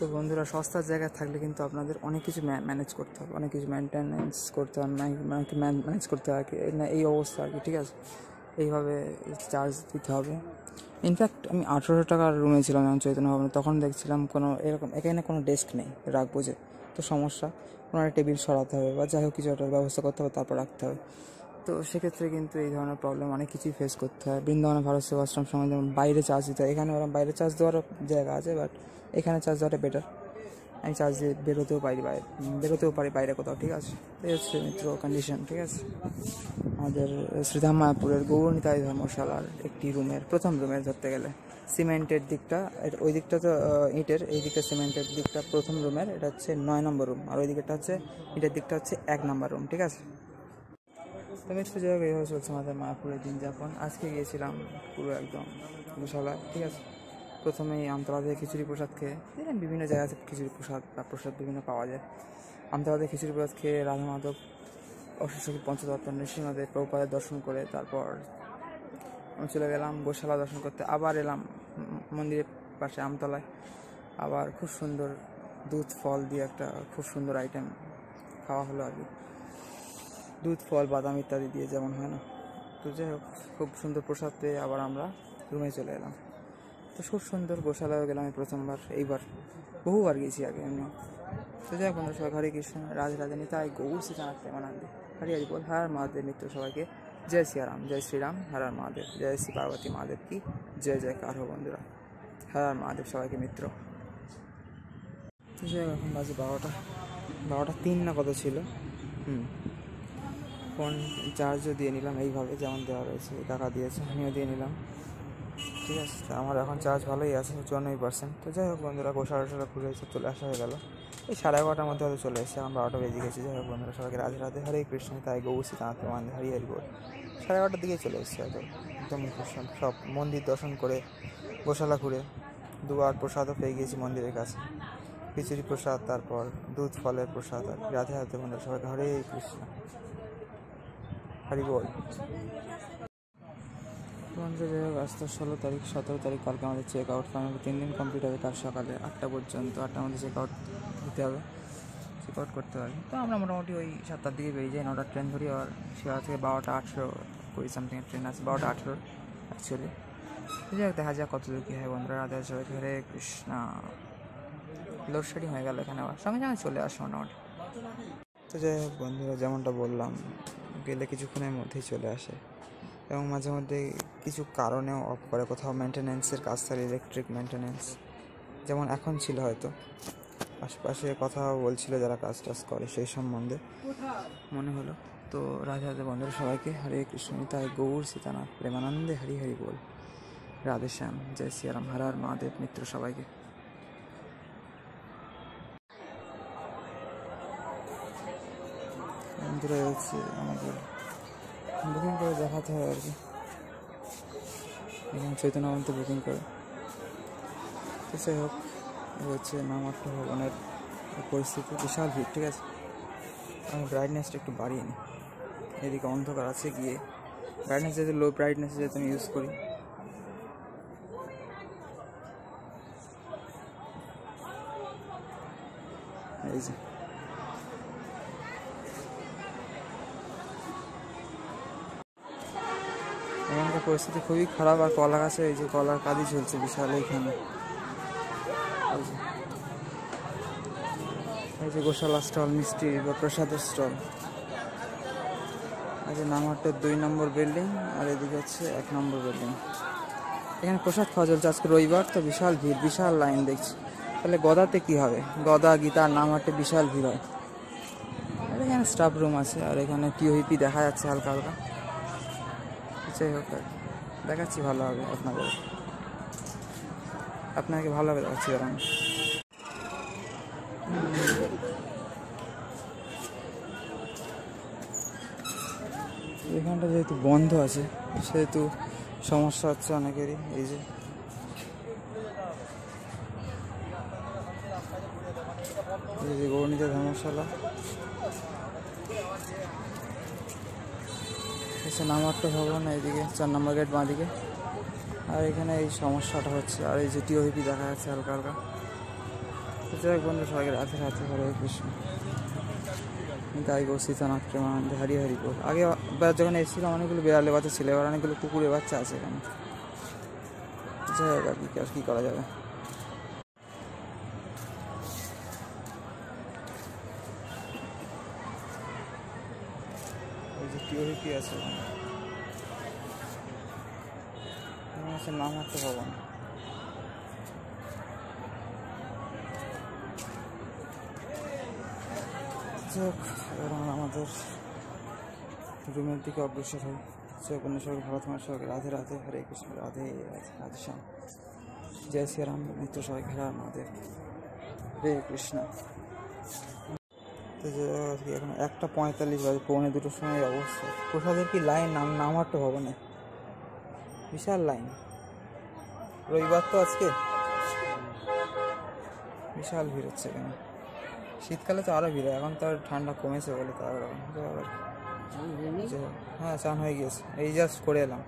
তো বন্ধুরা, সস্তার জায়গায় থাকলে কিন্তু আপনাদের অনেক কিছু ম্যানেজ করতে হবে, অনেক কিছু মেনটেন্যান্স করতে হবে, ম্যানেজ করতে হবে না, এই অবস্থা আর কি। ঠিক আছে, এইভাবে চার্জ দিতে হবে। ইনফ্যাক্ট আমি 1800 টাকার রুমে ছিলাম যখন চৈতন্য ভবনে, তখন দেখছিলাম কোনো এরকম এখানে কোনো ডেস্ক নেই রাখবো যে, তো সমস্যা, কোনো একটা টেবিল সরাতে হবে বা যাই হোক কিছু একটা ব্যবস্থা করতে হবে, তারপর রাখতে হবে। তো সেক্ষেত্রে কিন্তু এই ধরনের প্রবলেম অনেক কিছুই ফেস করতে হয়। বৃন্দাবনে ভারত সেবাশ্রম সময় যেমন বাইরে চার্জ দিতে হয়, এখানে ওরা বাইরে চার্জ দেওয়ারও জায়গা আছে, বাট এখানে চার্জ দেওয়াটা বেটার। আমি চার্জ দিয়ে বেরোতেও পারি বাইরে কোথাও। ঠিক আছে, এই হচ্ছে মিত্র কন্ডিশন। ঠিক আছে, আমাদের শ্রীধাম মায়াপুরের গৌরনিতাই ধর্মশালার একটি রুমের প্রথম রুমের ধরতে গেলে সিমেন্টের দিকটা, ওই দিকটা তো ইটের, এই দিকটা সিমেন্টের দিকটা প্রথম রুমের, এটা হচ্ছে 9 নম্বর রুম, আর ওই দিকটা হচ্ছে ইটের দিকটা হচ্ছে 1 নম্বর রুম। ঠিক আছে, তো মিত্র যাই হোক, এইভাবে চলছে আমাদের মায়াপুরের দিন যাপন। আজকে গিয়েছিলাম পুরো একদম গোশালায়। ঠিক আছে, প্রথমেই আমতলা থেকে খিচুড়ি প্রসাদ খেয়ে, বিভিন্ন জায়গা থেকে খিচুড়ি প্রসাদ বা প্রসাদ বিভিন্ন পাওয়া যায়। আমতলা থেকে খিচুড়ি প্রসাদ খেয়ে রাধা মাধব, অশ্বশক্তি পঞ্চতত্ত্ব, নৃসিংহদেব, প্রভুপাদের দর্শন করে তারপর আমি চলে গেলাম গোশালা দর্শন করতে। আবার এলাম মন্দিরের পাশে আমতলায়, আবার খুব সুন্দর দুধ ফল দিয়ে একটা খুব সুন্দর আইটেম খাওয়া হলো আর কি, দুধ ফল বাদাম ইত্যাদি দিয়ে যেমন হয় না। তো যাই হোক, খুব সুন্দর প্রসাদ পেয়ে আবার আমরা রুমে চলে এলাম। তো খুব সুন্দর গোশালায় গেলাম আমি প্রথমবার, এইবার বহুবার গেছি আগে এমনি। তো যাই হোক বন্ধু, সবাই হরে কৃষ্ণ, রাধে রাধে, নিতাই গৌর শ্রীনাথ প্রেমানন্দে, হরি হরি বল, হর মহাদেব। মিত্র সবাইকে জয় সিয়ারাম, জয় শ্রীরাম, হর হর মহাদেব, জয় শ্রী পার্বতী মহাদেব কি জয় জয়কার হো বন্ধুরা, হর হর মহাদেব সবাইকে মিত্র। তো যাই হোক, এখন বাজে 12টা 3 না কত ছিল। ফোন চার্জও দিয়ে নিলাম এইভাবে যেমন দেওয়া রয়েছে, টাকা দিয়েছে, আমিও দিয়ে নিলাম। ঠিক আছে, আমার এখন চার্জ ভালোই আছে, 94%। তো যাই হোক বন্ধুরা, গোশালা ঘুরে এসে চলে আসা হয়ে গেল। এই 11:30টার মধ্যে হয়তো চলে এসেছে, এখন 12টা বেজে গেছে। যাই হোক বন্ধুরা, সবাইকে রাধে রাধে, হরে কৃষ্ণ, তাই গৌর শ্রীনাথ প্রেমানন্দে, হরি হরি বল। 11:30টার দিকেই চলে এসেছে হয়তো, একদম সব মন্দির দর্শন করে গোশালা ঘুরে 2বার প্রসাদও পেয়ে গিয়েছি মন্দিরের কাছে, খিচুড়ি প্রসাদ, তারপর দুধ ফলের প্রসাদ। আর রাধে রাধে বন্ধুরা, সবাইকে হরে কৃষ্ণ, হরি বল। যাই হোক, আজ তো 16 তারিখ, 17 তারিখ, কালকে আমাদের চেক আউট ফাইনালি 3 দিন কমপ্লিট হবে। কাল সকালে 8টা পর্যন্ত, 8টার মধ্যে চেক আউট দিতে হবে, চেক আউট করতে পারি। তো আমরা মোটামুটি ওই 7টার দিকে বেরিয়ে যাই, 9টার ট্রেন ধরি, আর শিয়া থেকে 12টা 18 কুড়ি সামথিংয়ের ট্রেন আছে, 12টা 18 অ্যাকচুয়ালি। যাই হোক, দেখা যাক কত দূর কী হয় বন্ধুরা। রাধে সবাইকে হরে কৃষ্ণ। লোডশেডিং হয়ে গেল এখানে, আবার সঙ্গে সঙ্গে চলে আসে মোটামুটি। তো যাই হোক বন্ধুরা, যেমনটা বললাম, গেলে কিছুক্ষণের মধ্যেই চলে আসে, এবং মাঝে মধ্যে কিছু কারণেও অফ করে, কোথাও মেনটেন্যান্সের কাজ থাকে, ইলেকট্রিক মেনটেন্যান্স, যেমন এখন ছিল হয়তো। আশেপাশে কথা বলছিল যারা কাজ টাজ করে, সেই সম্বন্ধে মনে হলো। তো রাধে রাধে বন্ধুরা, সবাইকে হরে কৃষ্ণ, তাই গৌর সীতানাথ প্রেমানন্দে, হরি হরি বল, রাধে শ্যাম, জয় সিয়ারাম, হর হর মহাদেব। মিত্র সবাইকে বন্ধুরা, হচ্ছে আমাদের বুকিং করে দেখাতে হয় আর কি, এখানে চৈতন্য ভবনতে বুকিং করে। তো যাই হোক, হচ্ছে মামাট্ট ভবনের পরিস্থিতি, বিশাল ভিড়। ঠিক আছে, আমি ব্রাইটনেসটা একটু বাড়িয়ে নিই, এদিকে অন্ধকার আছে, গিয়ে ব্রাইটনেস যেহেতু লো ব্রাইটনেস যেহেতু আমি ইউজ করি। এই যে এখানকার পরিস্থিতি খুবই খারাপ, আর কলা গাছে এই যে কলার কাজই চলছে বিশাল এইখানে। এই যে গোশালা স্টল, মিষ্টি বা প্রসাদের স্টল। এই যে নামহাট্টের 2 নম্বর বিল্ডিং, আর এদিকে হচ্ছে 1 নম্বর বিল্ডিং। এখানে প্রসাদ খাওয়া চলছে, আজকে রবিবার তো বিশাল ভিড়, বিশাল লাইন দেখছি। তাহলে গদাতে কি হবে? গদা গীতার নামহাট্টে বিশাল ভিড় হয়। আর এখানে স্টাফ রুম আছে, আর এখানে টিওহিপি দেখা যাচ্ছে হালকা হালকা। যাই হোক, দেখাচ্ছি ভালো হবে আপনাকে ভালোভাবে দেখাচ্ছি। কারণ এখানটা যেহেতু বন্ধ আছে, সেহেতু সমস্যা হচ্ছে অনেকেরই। এই যে গৌরনিতাই ধর্মশালা, নামহাট্ট ভবন, এইদিকে 4 নম্বর গেট বাঁদিকে। আর এখানে এই সমস্যাটা হচ্ছে, আর এই যে টিওহিপি দেখা যাচ্ছে হালকা হালকা। তো যাই হোক বন্ধু, সবাইকে রাধে রাধে, হরে কৃষ্ণ। গাই গো সীতানাথ প্রেমানন্দ হরি হরি বল। আগে এবার যখন এসেছিলাম অনেকগুলো বিড়ালে বাচ্চা ছিল, এবার অনেকগুলো কুকুরের বাচ্চা আছে এখানে। যাই হোক আর কি করা যাবে। ওই যে টিওরিটি আছে নাম একটা ভবন। এবার আমরা আমাদের রুমের দিকে অগ্রসর হই। সবাই ভালো তোমার সবাইকে রাধে রাধে, হরে কৃষ্ণ, রাধে রাধে, রাধে শ্যাম, জয় শ্রীরাম, নিত্য সবাই ঘেরা আমাদের, হরে কৃষ্ণ। তো এখন 1:45 বাজে, 1:45 সময় অবস্থা। প্রসাদের কি লাইন নামারটা ভবনে, বিশাল লাইন। রবিবার তো আজকে, বিশাল ভিড় হচ্ছে এখানে। শীতকালে তো আরও ভিড় হয়, এখন তো আর ঠান্ডা কমেছে বলে তো আবার। হ্যাঁ, চান হয়ে গিয়েছে, এই জাস্ট করে এলাম।